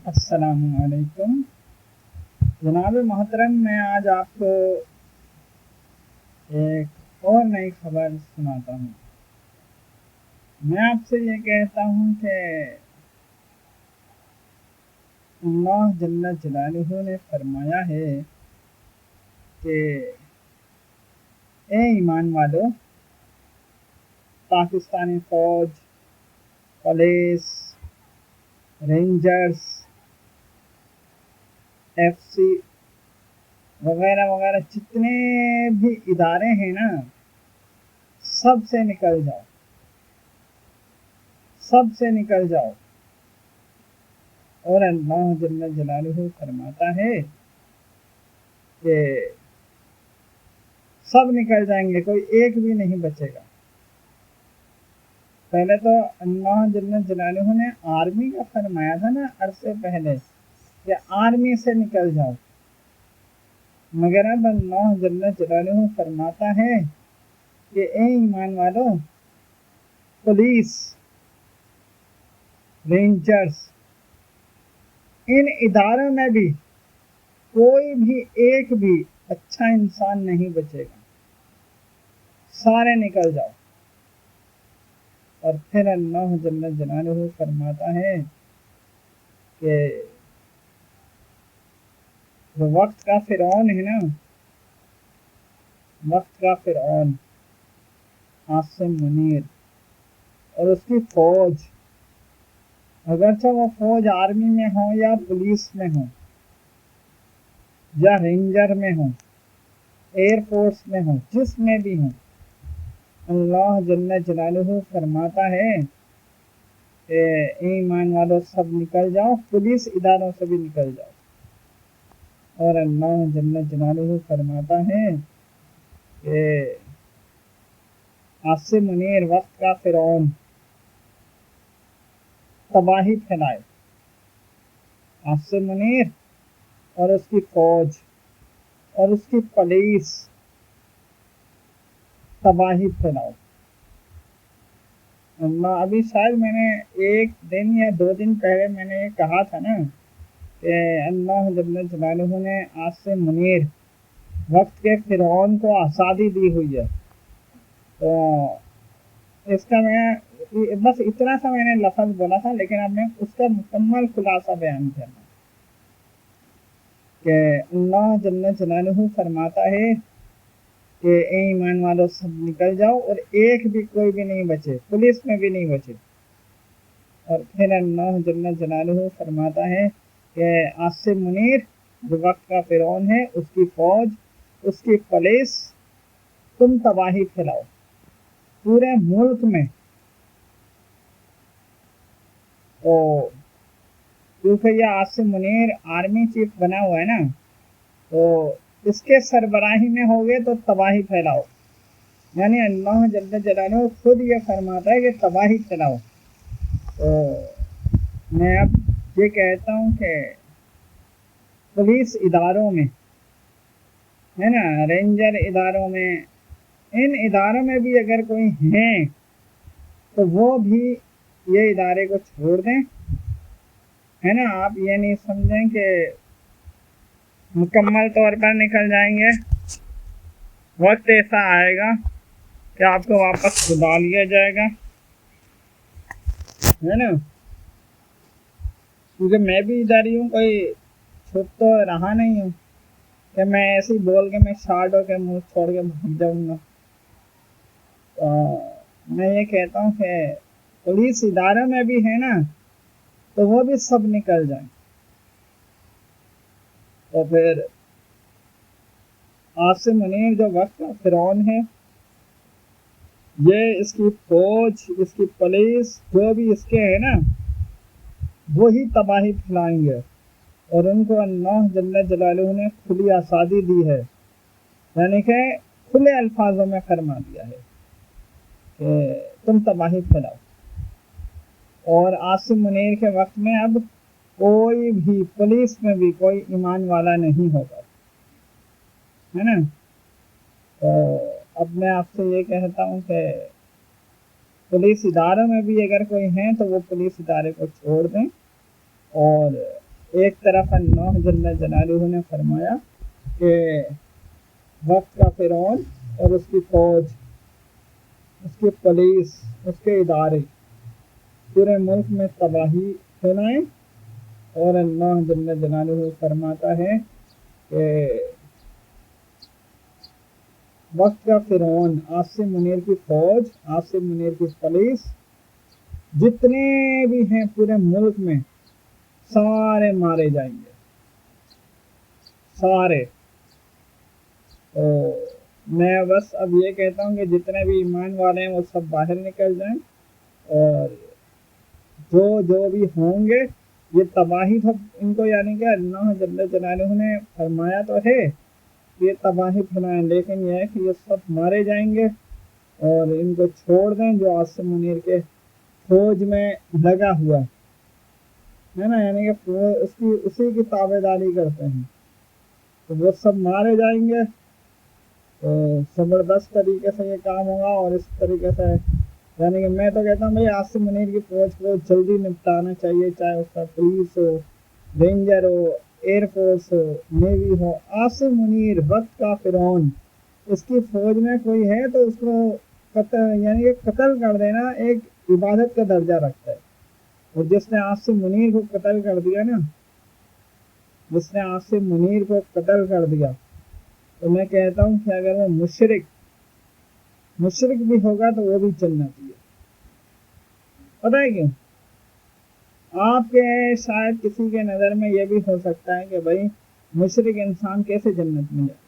السلام علیکم جناب محترم، میں آج آپ کو ایک اور نئی خبر سناتا ہوں۔ میں آپ سے یہ کہتا ہوں کہ اللہ جل جلالہ نے فرمایا ہے کہ اے ایمان والو، پاکستانی فوج، پولیس، رینجرز، ایف سی وغیرہ وغیرہ جتنے بھی ادارے ہیں نا، سب سے نکل جاؤ، سب سے نکل جاؤ۔ اور اللہ جل جلالہ فرماتا ہے کہ سب نکل جائیں گے، کوئی ایک بھی نہیں بچے گا۔ پہلے تو اللہ جل جلالہ نے آرمی کا فرمایا تھا نا عرصے پہلے کہ آرمی سے نکل جاؤ، مگر اب اللہ جل جلالہ فرماتا ہے کہ اے ایمان والو، پولیس، رینجرز، ان اداروں میں بھی کوئی بھی ایک بھی اچھا انسان نہیں بچے گا، سارے نکل جاؤ۔ اور پھر اللہ جل جلالہ فرماتا ہے کہ جو وقت کا فرعون ہے نا، وقت کا فرعون عاصم منیر اور اس کی فوج، اگرچہ وہ فوج آرمی میں ہو یا پولیس میں ہو یا رینجر میں ہو، ایئر فورس میں ہو، جس میں بھی ہوں، اللہ جل جلالہ فرماتا ہے کہ اے ایمان والو سب نکل جاؤ، پولیس اداروں سے بھی نکل جاؤ۔ اور اللہ جل جلالہ فرماتا ہے کہ عاصم منیر، وقت کا فرعون، تباہی پھیلائے، عاصم منیر اور اس کی فوج اور اس کی پولیس، تباہی پھیلاؤ۔ اللہ، ابھی شاید میں نے ایک دن یا 2 دن پہلے میں نے یہ کہا تھا نا کہ اللہ جل جلالہ نے عاصم منیر، وقت کے فرعون کو آزادی دی ہوئی ہے۔ تو اس کا میں بس اتنا سا میں نے لفظ بولا تھا، لیکن اب میں اس کا مکمل خلاصہ بیان کرنا کہ اللہ جل جلالہ فرماتا ہے کہ اے ایمان والو سب نکل جاؤ، اور ایک بھی کوئی بھی نہیں بچے، پولیس میں بھی نہیں بچے۔ اور پھر اللہ جل جلالہ فرماتا ہے کہ عاصم منیر جو وقت کا فرعون ہے، اس کی فوج، اس کی پولیس، تم تباہی پھیلاؤ پورے ملک میں۔ تو کیونکہ یہ عاصم منیر آرمی چیف بنا ہوا ہے نا، تو اس کے سربراہی میں ہوگے تو تباہی پھیلاؤ، یعنی اللہ جل جلالہ خود یہ فرماتا ہے کہ تباہی پھیلاؤ۔ تو میں اب یہ کہتا ہوں کہ پولیس اداروں میں ہے نا، رینجر اداروں میں، ان اداروں میں بھی اگر کوئی ہیں تو وہ بھی یہ ادارے کو چھوڑ دیں، ہے نا۔ آپ یہ نہیں سمجھیں کہ مکمل طور پر نکل جائیں گے، وقت ایسا آئے گا کہ آپ کو واپس بلا لیا جائے گا، ہے نا۔ کیونکہ میں بھی ادھر ہی ہوں، کوئی چھپ تو رہا نہیں ہوں کہ میں ایسے ہی بول کے میں شارٹ ہو کے منہ چھوڑ کے بھاگ جاؤں گا۔ تو میں یہ کہتا ہوں کہ پولیس اداروں میں بھی ہے نا، تو وہ بھی سب نکل جائیں۔ تو پھر عاصم منیر جو وقت کا فرعون ہے، یہ اس کی فوج، اس کی پولیس، جو بھی اس کے ہے نا، وہی تباہی پھیلائیں گے۔ اور ان کو اللہ جل جلالہ نے کھلی آزادی دی ہے، یعنی کہ کھلے الفاظوں میں فرما دیا ہے کہ تم تباہی پھیلاؤ۔ اور عاصم منیر کے وقت میں اب کوئی بھی پولیس میں بھی کوئی ایمان والا نہیں ہوگا، ہے نا۔ تو اب میں آپ سے یہ کہتا ہوں کہ پولیس اداروں میں بھی اگر کوئی ہیں تو وہ پولیس ادارے کو چھوڑ دیں، اور ایک طرف اللہ جل جلالہ نے فرمایا کہ وقت کا فرعون اور اس کی فوج، اس کی پولیس، اس کے ادارے پورے ملک میں تباہی پھیلائیں، اور اللہ جل جلالہ فرماتا ہے کہ وقت کا فرعون، عاصم منیر کی فوج، عاصم منیر کی پولیس، جتنے بھی ہیں پورے ملک میں سارے مارے جائیں گے، سارے۔ تو میں بس اب یہ کہتا ہوں کہ جتنے بھی ایمان والے ہیں وہ سب باہر نکل جائیں، اور جو بھی ہوں گے یہ تباہی تو ان کو، یعنی کہ اللہ جل جلالہ نے فرمایا تو ہے یہ تباہی پھیلائیں، لیکن یہ ہے کہ یہ سب مارے جائیں گے، اور ان کو چھوڑ دیں جو عاصم منیر کے فوج میں لگا ہوا ہے نا، یعنی کہ اسی کی تابع داری کرتے ہیں، تو وہ سب مارے جائیں گے۔ تو زبردست طریقے سے یہ کام ہوگا، اور اس طریقے سے یعنی کہ میں تو کہتا ہوں بھائی عاصم منیر کی فوج کو جلدی نپٹانا چاہیے، چاہے اس کا پولیس ہو، رینجر ہو، ایئر فورس ہو، نیوی ہو۔ عاصم منیر وقت کا فرعون، اس کی فوج میں کوئی ہے تو اس کو قتل، یعنی کہ قتل کر دینا ایک عبادت کا درجہ رکھتا ہے، اور جس نے عاصم منیر کو قتل کر دیا نا، جس نے عاصم منیر کو قتل کر دیا، تو میں کہتا ہوں کہ اگر وہ مشرک بھی ہوگا تو وہ بھی چلنا چاہیے۔ پتہ ہے کیوں؟ آپ کے شاید کسی کے نظر میں یہ بھی ہو سکتا ہے کہ بھائی مشرک انسان کیسے جنت میں جائے،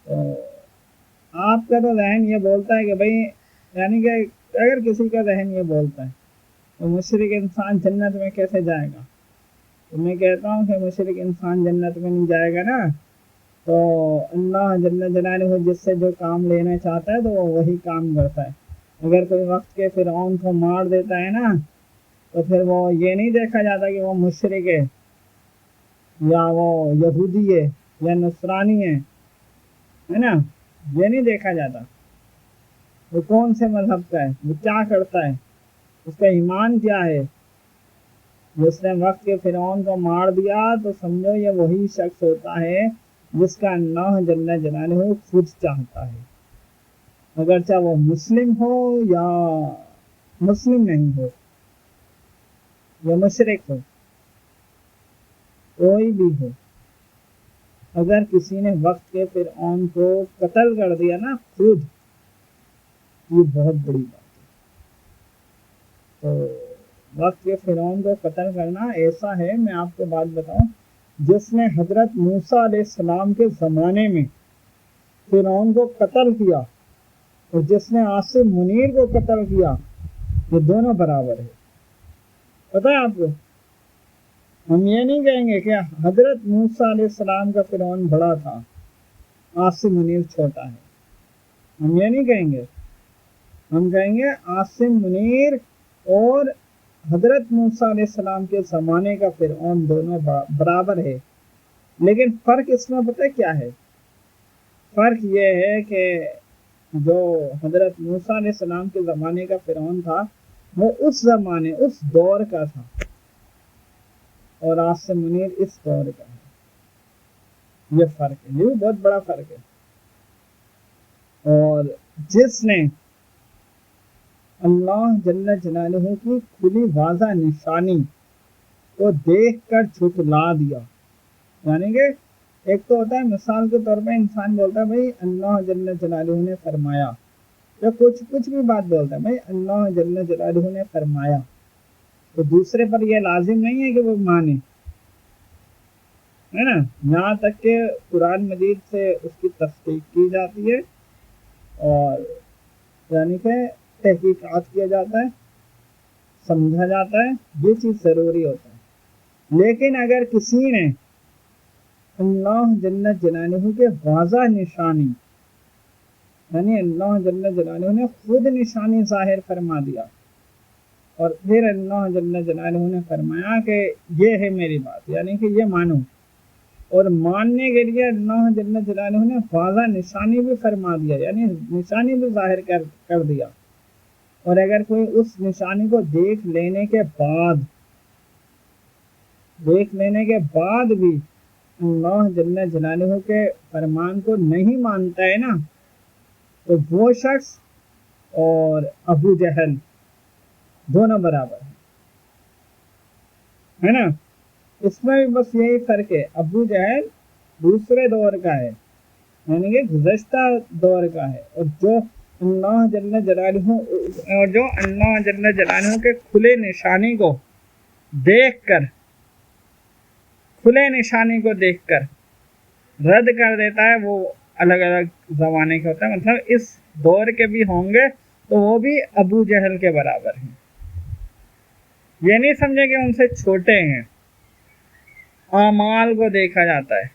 تو آپ کا تو ذہن یہ بولتا ہے کہ بھائی، یعنی کہ اگر کسی کا ذہن یہ بولتا ہے تو مشرک انسان جنت میں کیسے جائے گا، تو میں کہتا ہوں کہ مشرک انسان جنت میں نہیں جائے گا نا، تو اللہ جل جلالہ جس سے جو کام لینا چاہتا ہے تو وہ وہی کام کرتا ہے۔ اگر کوئی وقت کے فرعون کو مار دیتا ہے نا، تو پھر وہ یہ نہیں دیکھا جاتا کہ وہ مشرک ہے یا وہ یہودی ہے یا نصرانی ہے نا، یہ نہیں دیکھا جاتا وہ کون سے مذہب کا ہے، وہ کیا کرتا ہے، اس کا ایمان کیا ہے۔ جس نے وقت کے فرعون کو مار دیا تو سمجھو یہ وہی شخص ہوتا ہے جس کا اللہ جل جلالہ خود چاہتا ہے، اگرچہ وہ مسلم ہو یا مسلم نہیں ہو یا مشرک ہو، کوئی بھی ہو، اگر کسی نے وقت کے فرعون کو قتل کر دیا نا خود، یہ بہت بڑی بات ہے۔ تو وقت کے فرعون کو قتل کرنا ایسا ہے، میں آپ کو بات بتاؤں، جس نے حضرت موسیٰ علیہ السلام کے زمانے میں فرعون کو قتل کیا اور جس نے عاصم منیر کو قتل کیا، یہ دونوں برابر ہے۔ پتہ ہے آپ کو، ہم یہ نہیں کہیں گے کہ حضرت موسیٰ علیہ السلام کا فرعون بڑا تھا، عاصم منیر چھوٹا ہے، ہم یہ نہیں کہیں گے، ہم کہیں گے عاصم منیر اور حضرت موسیٰ علیہ السلام کے زمانے کا فرعون دونوں برابر ہے۔ لیکن فرق اس میں پتہ کیا ہے؟ فرق یہ ہے کہ جو حضرت موسیٰ علیہ السلام کے زمانے کا فرعون تھا وہ اس زمانے، اس دور کا تھا، اور عاصم منیر اس دور کا ہے۔ یہ فرق ہے، یہ بھی بہت بڑا فرق ہے۔ اور جس نے اللہ جل جلالہ کی کھلی واضح نشانی کو دیکھ کر جھٹلا دیا، یعنی کہ ایک تو ہوتا ہے مثال کے طور پہ انسان بولتا ہے بھائی اللہ جل جلالہ نے فرمایا، یا کچھ بھی بات بولتا ہے بھائی اللہ جل جلالہ نے فرمایا، تو دوسرے پر یہ لازم نہیں ہے کہ وہ مانے، ہے نا، یہاں تک کہ قرآن مجید سے اس کی تصدیق کی جاتی ہے، اور یعنی کہ تحقیقات کیا جاتا ہے، سمجھا جاتا ہے، یہ چیز ضروری ہوتا ہے۔ لیکن اگر کسی نے اللہ جل جلالہ کے واضح نشانی، یعنی اللہ جل جلالہ نے خود نشانی ظاہر فرما دیا، اور پھر اللہ جل جلالہ نے فرمایا کہ یہ ہے میری بات، یعنی کہ یہ مانو، اور ماننے کے لیے اللہ جل جلالہ نے واضح نشانی بھی فرما دیا، یعنی نشانی بھی ظاہر کر دیا، اور اگر کوئی اس نشانی کو دیکھ لینے کے بعد دیکھ لینے کے بعد بھی اللہ جل جلالہ کے فرمان کو نہیں مانتا ہے نا، تو وہ شخص اور ابو جہل دونوں برابر ہے نا۔ اس میں بھی بس یہی فرق ہے، ابو جہل دوسرے دور کا ہے، یعنی کہ گزشتہ دور کا ہے، اور جو اللہ جل جلالہ کے کھلے نشانی کو دیکھ کر رد کر دیتا ہے، وہ الگ الگ زمانے کے ہوتا ہے، مطلب اس دور کے بھی ہوں گے تو وہ بھی ابو جہل کے برابر ہیں۔ یہ نہیں سمجھے کہ ان سے چھوٹے ہیں۔ اعمال کو دیکھا جاتا ہے،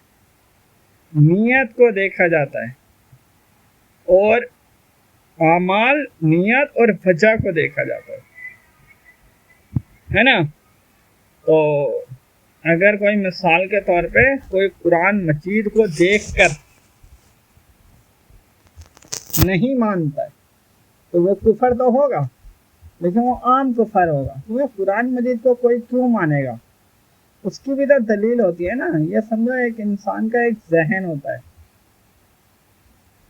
نیت کو دیکھا جاتا ہے، اور اعمال، نیت اور وجہ کو دیکھا جاتا ہے نا۔ تو اگر کوئی مثال کے طور پہ کوئی قرآن مجید کو دیکھ کر نہیں مانتا ہے تو وہ کفر تو ہوگا، لیکن وہ عام کفر ہوگا، کیونکہ قرآن مجید کو کوئی کیوں مانے گا؟ اس کی بھی تو دلیل ہوتی ہے نا۔ یہ سمجھو ایک انسان کا ایک ذہن ہوتا ہے،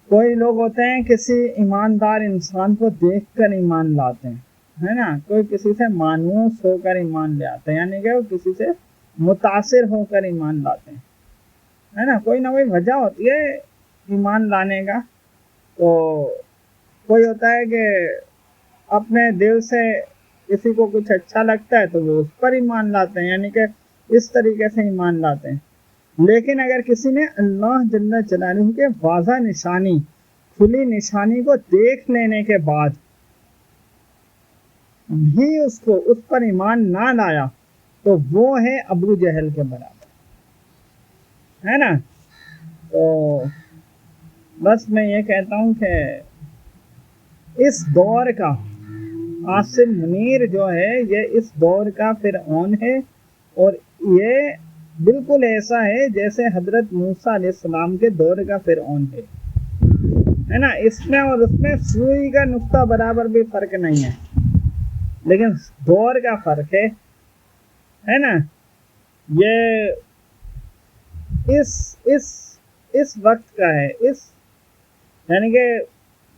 کوئی لوگ ہوتے ہیں کسی ایماندار انسان کو دیکھ کر ایمان لاتے ہیں، ہے نا، کوئی کسی سے مانوس ہو کر ایمان لے آتے ہیں، یعنی کہ وہ کسی سے متاثر ہو کر ایمان لاتے ہیں، ہے نا، کوئی نہ کوئی وجہ ہوتی ہے ایمان لانے کا۔ تو کوئی ہوتا ہے کہ اپنے دل سے کسی کو کچھ اچھا لگتا ہے تو وہ اس پر ایمان لاتے ہیں، یعنی کہ اس طریقے سے ایمان لاتے ہیں۔ لیکن اگر کسی نے اللہ جل جلالہ کے واضح نشانی، کھلی نشانی کو دیکھ لینے کے بعد بھی اس پر ایمان نہ لایا تو وہ ہے ابو جہل کے برابر، ہے نا۔ تو بس میں یہ کہتا ہوں کہ اس دور کا عاصم منیر جو ہے یہ اس دور کا فرعون ہے، اور یہ بالکل ایسا ہے جیسے حضرت موسیٰ علیہ السلام کے دور کا فرعون ہے نا۔ اس میں اور اس میں سوئی کا نقطہ برابر بھی فرق نہیں ہے، لیکن دور کا فرق ہے نا۔ یہ اس وقت کا ہے، یعنی کہ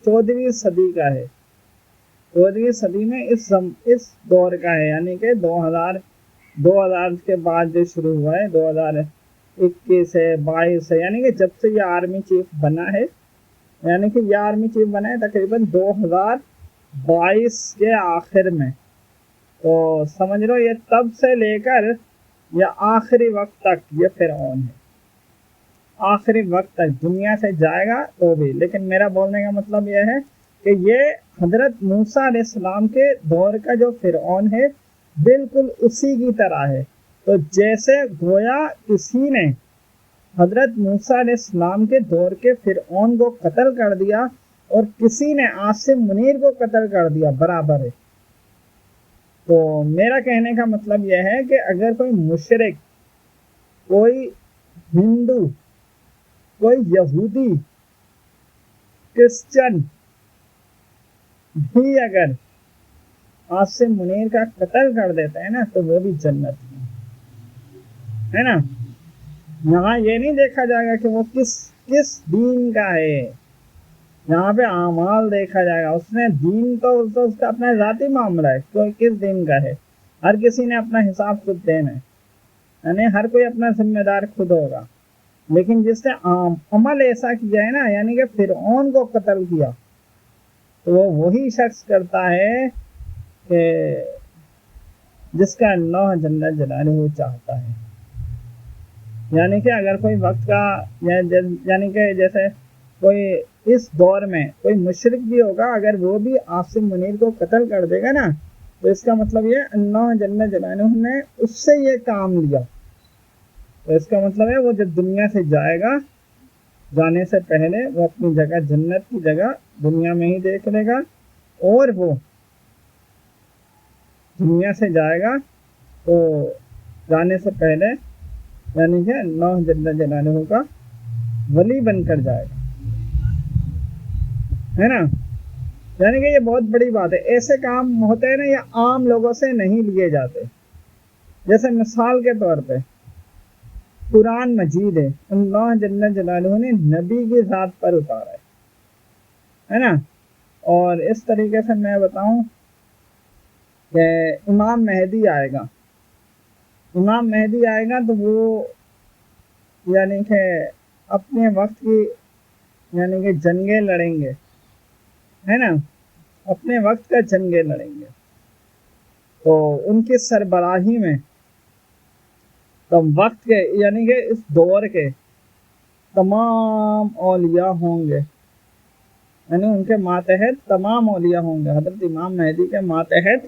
14ویں صدی کا ہے، 14ویں صدی میں اس دور کا ہے، یعنی کہ 2000 کے بعد جو شروع ہوا ہے، 2021 ہے، 22 ہے، یعنی کہ جب سے یہ آرمی چیف بنا ہے، تقریباً 2022 کے آخر میں۔ تو سمجھ لو یہ تب سے لے کر یہ آخری وقت تک یہ فرعون ہے، آخری وقت تک دنیا سے جائے گا تو بھی۔ لیکن میرا بولنے کا مطلب یہ ہے کہ یہ حضرت موسیٰ علیہ السلام کے دور کا جو فرعون ہے بالکل اسی کی طرح ہے۔ تو جیسے گویا کسی نے حضرت موسیٰ علیہ السلام کے دور کے فرعون کو قتل کر دیا اور کسی نے عاصم منیر کو قتل کر دیا، برابر ہے۔ تو میرا کہنے کا مطلب یہ ہے کہ اگر کوئی مشرک، کوئی ہندو، کوئی یہودی، کرسچن بھی اگر عاصم منیر کا قتل کر دیتا ہے نا تو وہ بھی جنت ہے نا۔ یہاں یہ نہیں دیکھا جائے گا کہ وہ کس دین کا ہے، یہاں پہ اعمال دیکھا جائے گا۔ اس نے دین تو اس کا اپنا ذاتی معاملہ ہے، کوئی کس دین کا ہے، ہر کسی نے اپنا حساب خود دینا ہے، یعنی ہر کوئی اپنا ذمہ دار خود ہوگا۔ لیکن جس نے عمل ایسا کیا ہے نا، یعنی کہ فرعون کو قتل کیا، تو وہ وہی شخص کرتا ہے کہ جس کا اللہ جل جلالہ چاہتا ہے۔ یعنی کہ اگر کوئی وقت کا، یعنی کہ جیسے کوئی اس دور میں کوئی مشرک بھی ہوگا، اگر وہ بھی عاصم منیر کو قتل کر دے گا نا، تو اس کا مطلب یہ اللہ جل جلالہ نے اس سے یہ کام لیا۔ تو اس کا مطلب ہے وہ جب دنیا سے جائے گا، جانے سے پہلے وہ اپنی جگہ، جنت کی جگہ دنیا میں ہی دیکھ لے گا، اور وہ دنیا سے جائے گا تو جانے سے پہلے یعنی کہ اللہ جل جلالہ کا ولی بن کر جائے گا، ہے نا۔ یعنی کہ یہ بہت بڑی بات ہے، ایسے کام ہوتے ہیں نا، یہ عام لوگوں سے نہیں لیے جاتے، جیسے مثال کے طور پہ قرآن مجید ہے، اللہ جل جلالہ نے نبی کی ذات پر اتارا ہے نا. اور اس طریقے سے میں بتاؤں کہ امام مہدی آئے گا، امام مہدی آئے گا تو وہ یعنی کہ اپنے وقت کی یعنی کہ جنگیں لڑیں گے، ہے نا، اپنے وقت کا جنگیں لڑیں گے. تو ان کی سربراہی میں تو وقت کے یعنی کہ اس دور کے تمام اولیاء ہوں گے، یعنی ان کے ماتحت تمام اولیاء ہوں گے. حضرت امام مہدی کے ماتحت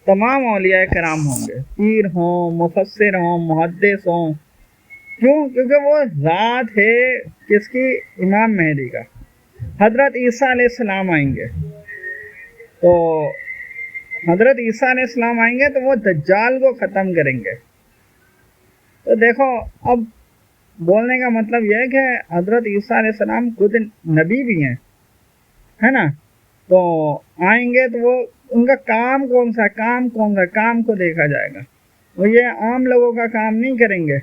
تمام اولیاء کرام ہوں گے، پیر ہوں، مفسر ہوں، محدث ہوں. کیوں؟ کیونکہ وہ ذات ہے کس کی؟ امام مہدی کا. حضرت عیسیٰ علیہ السلام آئیں گے، تو حضرت عیسیٰ علیہ السلام آئیں گے تو وہ دجال کو ختم کریں گے. تو دیکھو اب بولنے کا مطلب یہ ہے کہ حضرت عیسیٰ علیہ السلام خود نبی بھی ہیں، ہے نا. تو آئیں گے تو وہ ان کا کام کون سا کام کو دیکھا جائے گا. وہ یہ عام لوگوں کا کام نہیں کریں گے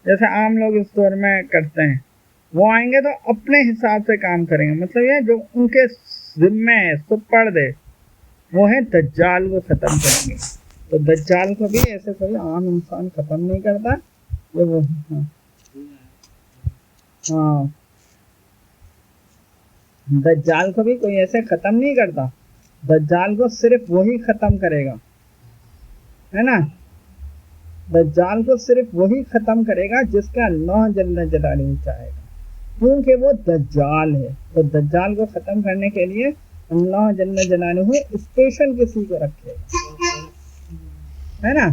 جیسے عام لوگ اس دور میں کرتے ہیں. وہ آئیں گے تو اپنے حساب سے کام کریں گے. مطلب یہ جو ان کے ذمے سپرد ہے وہ ہے دجال کو ختم کریں گے. تو دجال کو بھی ایسے کوئی عام انسان ختم نہیں کرتا. وہ ہاں دجال کو بھی کوئی ایسے ختم نہیں کرتا. دجال کو صرف وہی ختم کرے گا، ہے نا. دجال کو صرف وہی ختم کرے گا جس کا اللہ جل جلالہ چاہے گا، کیونکہ وہ دجال ہے. تو دجال کو ختم کرنے کے لیے اللہ جل جلالہ اسپیشل کسی کو رکھے گا، ہے نا.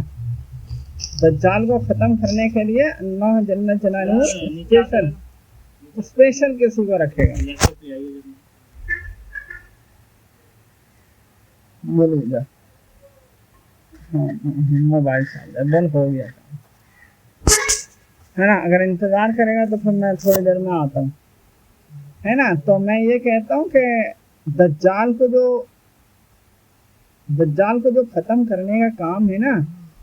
دجال کو ختم کرنے کے لیے اللہ جل جلالہ اسپیشل کسی کو رکھے گا. بولو جا موبائل چارجر بند ہو گیا ہے نا. اگر انتظار کرے گا تو پھر میں تھوڑی دیر میں آتا ہوں، ہے نا. تو میں یہ کہتا ہوں کہ دجال کو جو ختم کرنے کا کام ہے نا،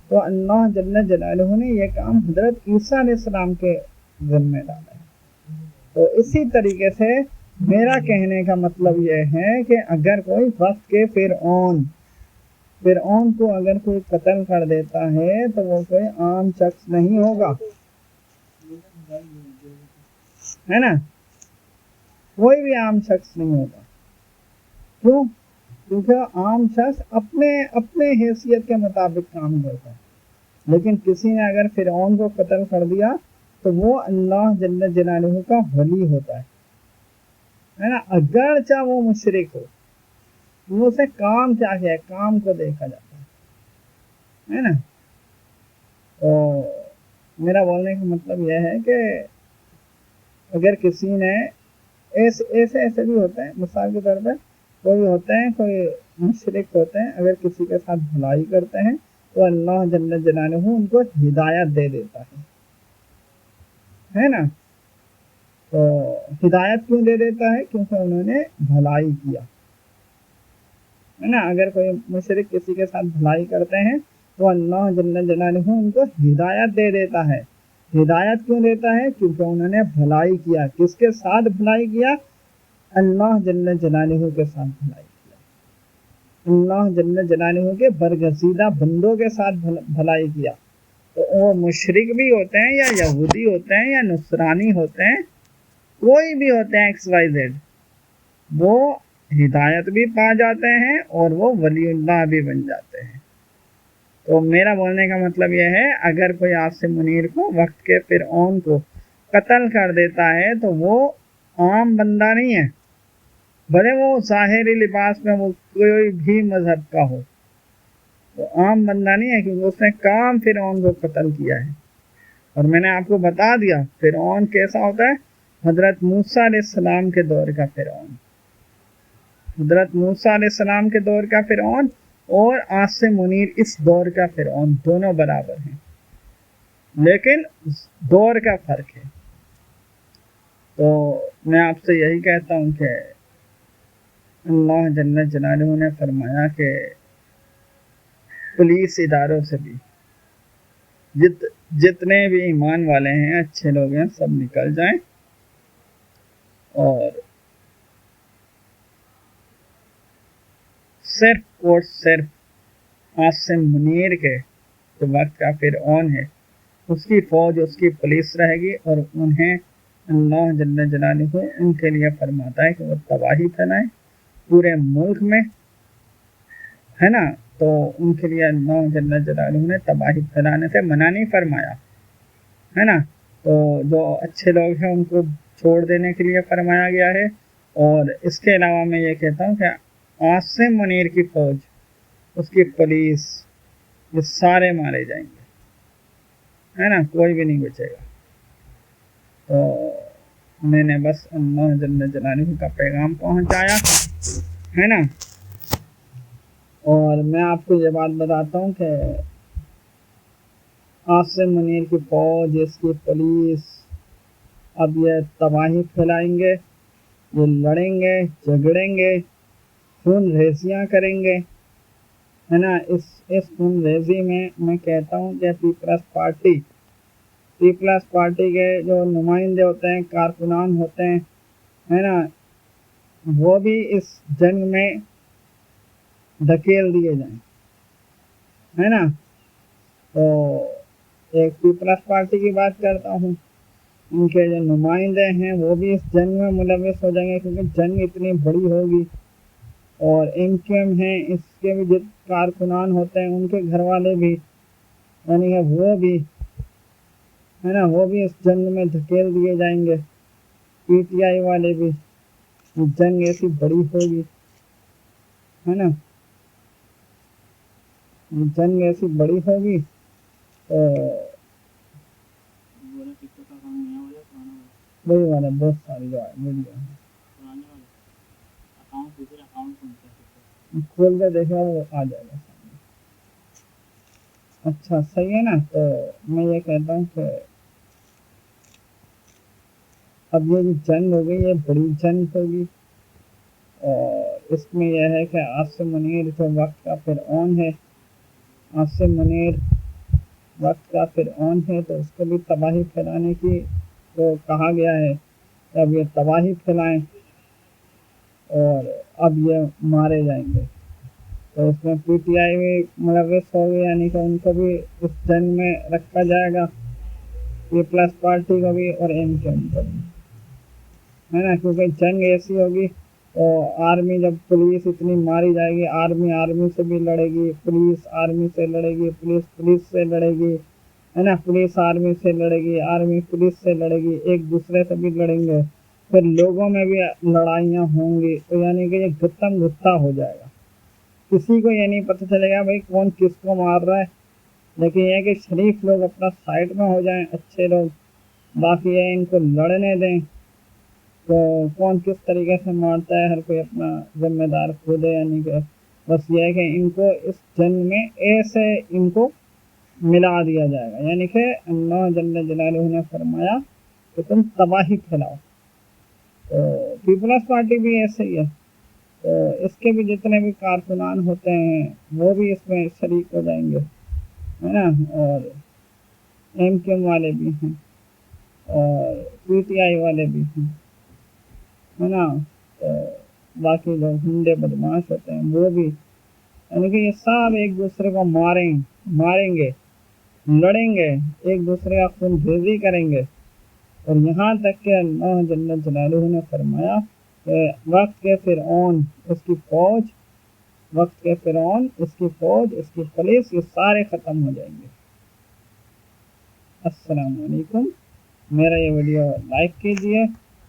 تو اللہ جل جلالہ نے یہ کام حضرت عیسیٰ علیہ السلام کے ذمہ ڈالا ہے. تو اسی طریقے سے میرا کہنے کا مطلب یہ ہے کہ اگر کوئی وقت کے فرعون کو اگر کوئی قتل کر دیتا ہے تو وہ کوئی عام شخص نہیں ہوگا، ہے نا. کوئی بھی عام شخص نہیں ہوگا. کیوں؟ کیونکہ عام شخص اپنے حیثیت کے مطابق کام کرتا ہے. لیکن کسی نے اگر فرعون کو قتل کر دیا تو وہ اللہ جل جلالہ کا ولی ہوتا ہے نا. اگرچہ وہ مشرک ہو، وہ سے کام کیا ہے، کام کو دیکھا جاتا ہے نا. تو میرا بولنے کا مطلب یہ ہے کہ اگر کسی نے ایسے بھی ہوتے ہیں، مثال کے طور پہ کوئی ہوتے ہیں، کوئی مشرک ہوتے ہیں، اگر کسی کے ساتھ بھلائی کرتے ہیں تو اللہ جل جلالہ ان کو ہدایت دے دیتا ہے نا. تو ہدایت کیوں دے دیتا ہے؟ کیونکہ انہوں نے بھلائی کیا، ہے نا. اگر کوئی مشرک کسی کے ساتھ بھلائی کرتے ہیں تو اللہ جل جلالہ ان کو ہدایت دے دیتا ہے. ہدایت کیوں دیتا ہے؟ کیونکہ انہوں نے بھلائی کیا. کس کے ساتھ بھلائی کیا؟ اللہ جل جلالہ کے ساتھ بھلائی کیا. اللہ جل جلالہ کے برگزیدہ بندوں کے ساتھ بھلائی کیا. تو وہ مشرک بھی ہوتے ہیں یا یہودی ہوتے ہیں یا نصرانی ہوتے ہیں، کوئی بھی ہوتے ہیں ایکس وائی زیڈ، وہ ہدایت بھی پا جاتے ہیں اور وہ ولی اللہ بھی بن جاتے ہیں. تو میرا بولنے کا مطلب یہ ہے اگر کوئی عاصم منیر کو وقت کے فرعون کو قتل کر دیتا ہے تو وہ عام بندہ نہیں ہے، بھلے وہ ظاہری لباس میں وہ کوئی بھی مذہب کا ہو، وہ عام بندہ نہیں ہے، کیونکہ اس نے کام فرعون کو قتل کیا ہے. اور میں نے آپ کو بتا دیا فرعون کیسا ہوتا ہے. حضرت موسیٰ علیہ السلام کے دور کا فرعون، حضرت موسیٰ علیہ السلام کے دور کا فرعون اور عاصم منیر اس دور کا فرعون دونوں برابر ہیں، لیکن دور کا فرق ہے. تو میں آپ سے یہی کہتا ہوں کہ اللہ جل جلالہ نے فرمایا کہ پولیس اداروں سے بھی جتنے بھی ایمان والے ہیں اچھے لوگ ہیں سب نکل جائیں اور صرف اور صرف عاصم منیر کے جو وقت کا فرعون ہے اس کی فوج اس کی پولیس رہے گی اور انہیں اللہ جل جلالہ ان کے لیے فرماتا ہے کہ وہ تباہی پھیلائیں پورے ملک میں، ہے نا. تو ان کے لیے اللہ جل جلالہ نے تباہی پھیلانے سے منع نہیں فرمایا، ہے نا. تو جو اچھے لوگ ہیں ان کو چھوڑ دینے کے لیے فرمایا گیا ہے. اور اس کے علاوہ میں یہ کہتا ہوں کہ عاصم منیر کی فوج، اس کی پولیس، یہ سارے مارے جائیں گے، ہے نا، کوئی بھی نہیں بچے گا. تو میں نے بس اللہ جل جلالہ کا پیغام پہنچایا، ہے نا. اور میں آپ کو یہ بات بتاتا ہوں کہ عاصم منیر کی فوج، اس کی پولیس اب یہ تباہی پھیلائیں گے، یہ لڑیں گے، جھگڑیں گے، خون ریزیاں کریں گے، ہے نا. اس خون ریزی میں کہتا ہوں کہ پیپلز پارٹی کے جو نمائندے ہوتے ہیں، کارکنان ہوتے ہیں، ہے نا، وہ بھی اس جنگ میں دھکیل دیے جائیں، ہے نا. تو ایک پیپلز پارٹی کی بات کرتا ہوں، ان کے جو نمائندے ہیں وہ بھی اس جنگ میں ملوث ہو جائیں گے کیونکہ جنگ اتنی بڑی ہوگی. اور ایم کیو ایم ہیں، اس کے بھی جو کارکنان ہوتے ہیں ان کے گھر والے بھی، یعنی کہ وہ بھی، ہے نا، وہ بھی اس جنگ میں دھکیل دیے جائیں گے. پی ٹی آئی والے بھی، جنگ ایسی بڑی ہوگی، ہے نا، جنگ ایسی بڑی ہوگی. وہی والا بہت ساری جو ویڈیو کھول کے دیکھا وہ آ جائے گا سامنے. اچھا صحیح ہے نا. تو میں یہ کہتا ہوں کہ اب یہ جو جنگ ہوگی یہ بڑی جنگ ہوگی، اور اس میں یہ ہے کہ عاصم منیر جو وقت کا فرعون ہے، عاصم منیر وقت کا فرعون ہے، تو اس کو بھی تباہی پھیلانے کی تو کہا گیا ہے کہ اب یہ تباہی پھیلائیں اور اب یہ مارے جائیں گے. تو اس میں پی ٹی آئی بھی ملوث ہوگی، یعنی کہ ان کو بھی اس جنگ میں رکھا جائے گا، پیپلز پارٹی کو بھی اور ایم کیو ایم کو بھی، ہے نا. کیونکہ جنگ ایسی ہوگی تو آرمی، جب پولیس اتنی ماری جائے گی، آرمی سے بھی لڑے گی، پولیس آرمی سے لڑے گی، پولیس سے لڑے گی، ہے نا، پولیس آرمی سے لڑے گی، آرمی پولیس سے لڑے گی، ایک دوسرے سے بھی لڑیں گے، پھر لوگوں میں بھی لڑائیاں ہوں گی. تو یعنی کہ یہ گتم گتھا ہو جائے گا، کسی کو یہ نہیں پتہ چلے گا بھائی کون کس کو مار رہا ہے. لیکن یہ کہ شریف لوگ اپنا سائڈ میں ہو جائیں، اچھے لوگ، باقی یہ ان کو لڑنے دیں. تو کون کس طریقے سے مارتا ہے ہر کوئی اپنا ذمہ دار خود ہے. یعنی کہ بس یہ ہے کہ ان کو اس جنگ میں ایسے ان کو ملا دیا جائے گا. یعنی کہ اللہ جل جلالہ نے فرمایا کہ تم تباہی پھیلاؤ. تو پیپلز پارٹی بھی ایسے ہی ہے، تو اس کے بھی جتنے بھی کارکنان ہوتے ہیں وہ بھی اس میں شریک ہو جائیں گے، ہے نا. اور ایم کیو ایم والے بھی ہیں اور پی ٹی آئی والے بھی ہیں، ہے نا. تو باقی جو ہنڈے بدماش ہوتے ہیں وہ بھی، یعنی کہ یہ سب ایک دوسرے کو ماریں گے، لڑیں گے، ایک دوسرے کا خون ریزی کریں گے. اور یہاں تک کہ اللہ جل جلالہ نے فرمایا کہ وقت کے فرعون، اس کی فوج، وقت کے فرعون، اس کی فوج، اس کی پولیس، یہ سارے ختم ہو جائیں گے. السلام علیکم. میرا یہ ویڈیو لائک کیجیے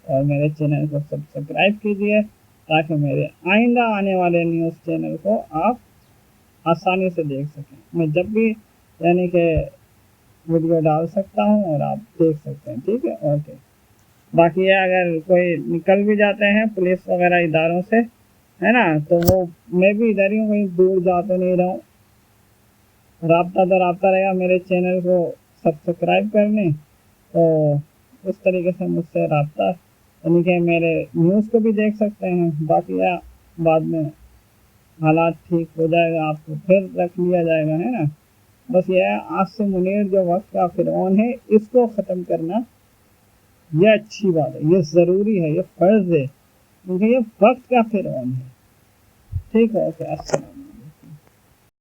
اور میرے چینل کو سبسکرائب کیجیے تاکہ میرے آئندہ آنے والے نیوز چینل کو آپ آسانی سے دیکھ سکیں. میں جب بھی یعنی کہ ویڈیو ڈال سکتا ہوں اور آپ دیکھ سکتے ہیں. ٹھیک ہے، اوکے. باقی اگر کوئی نکل بھی جاتے ہیں پولیس وغیرہ اداروں سے، ہے نا، تو وہ میں بھی ادھر ہی ہوں، کہیں دور جا تو نہیں رہا ہوں. رابطہ رہے گا میرے چینل کو سبسکرائب کرنے، تو اس طریقے سے مجھ سے رابطہ، یعنی کہ میرے نیوز کو بھی دیکھ سکتے ہیں. باقی بعد میں حالات ٹھیک ہو جائے گا آپ کو پھر رکھ لیا جائے گا، ہے نا. بس یہ آج سے منیر جو وقت کا فرعون ہے اس کو ختم کرنا یہ اچھی بات ہے، یہ ضروری ہے، یہ فرض ہے، کیونکہ یہ وقت کا فرعون ہے. ٹھیک ہے، اوکے، السلام.